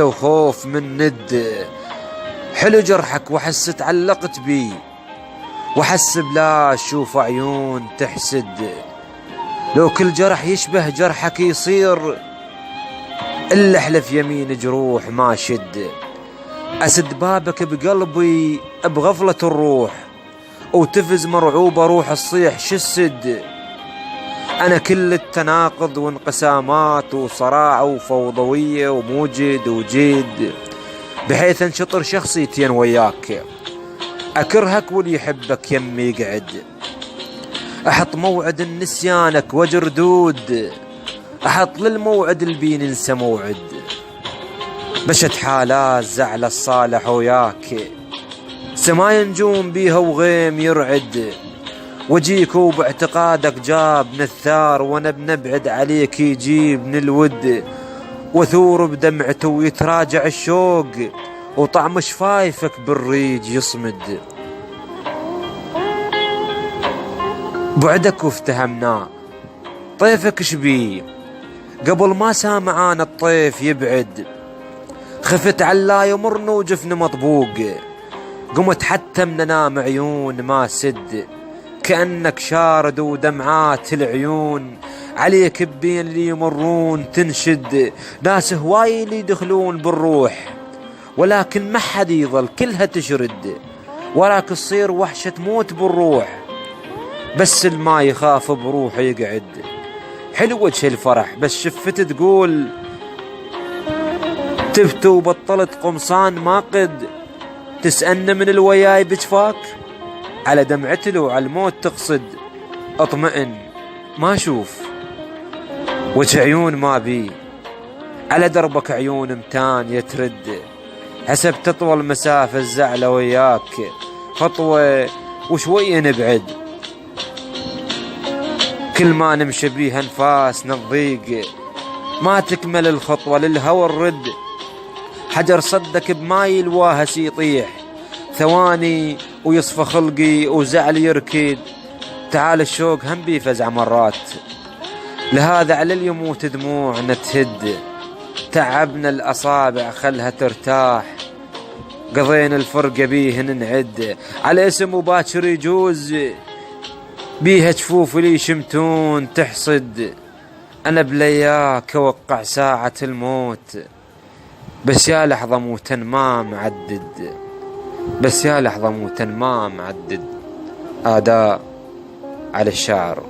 وحتى وخوف من ند. حلو جرحك وحس تعلقت بي، وحس بلا اشوف عيون تحسد. لو كل جرح يشبه جرحك يصير، الا احلف يمين جروح ما شد. اسد بابك بقلبي بغفلة الروح، وتفز مرعوبة روح الصيح شسد. انا كل التناقض وانقسامات وصراع وفوضوية وموجد وجيد، بحيث انشطر شخصيتين وياك. اكرهك واللي يحبك يمي يقعد، احط موعد نسيانك وجردود، احط للموعد البي ننسى موعد. بشت حالات زعل الصالح وياك، سماي نجوم بيها وغيم يرعد. وجيك وباعتقادك جاب نثار، وانا بنبعد عليك يجيب من الود. وثور بدمعته ويتراجع الشوق، وطعم شفايفك بالريج يصمد. بعدك وافتهمنا طيفك شبيه، قبل ما سامعان الطيف يبعد. خفت علا يمرن وجفن مطبوق، قمت حتى منام عيون ما سد. كأنك شارد ودمعات العيون، عليك بين اللي يمرون تنشد. ناس هواي اللي يدخلون بالروح، ولكن ما حد يظل كلها تشرد. وراك تصير وحشة موت بالروح، بس الما يخاف بروح يقعد. حلو وجه الفرح بس شفت تقول، تبت وبطلت قمصان ما قد. تسألنا من الوياي بجفاك، على دمعتي وعلى الموت تقصد. اطمئن ما اشوف وجه عيون ما بي، على دربك عيون متان يترد. حسب تطول مسافة الزعلة وياك، خطوة وشوية نبعد. كل ما نمشي بيها انفاسنا الضيق، ما تكمل الخطوة للهوى الرد. حجر صدك بماي الواهس يطيح، ثواني ويصفى خلقي وزعل يركد. تعال الشوق هم بيفزع مرات، لهذا على اليموت دموعنا تهد. تعبنا الأصابع خلها ترتاح، قضينا الفرقة بيه ننعد. على اسم وباكر يجوز بيها جفوف لي شمتون تحصد. أنا بلياك أوقع ساعة الموت، بس يا لحظة موتا ما معدد. بس يا لحظة موتا ما معدد. آداء على الشعر.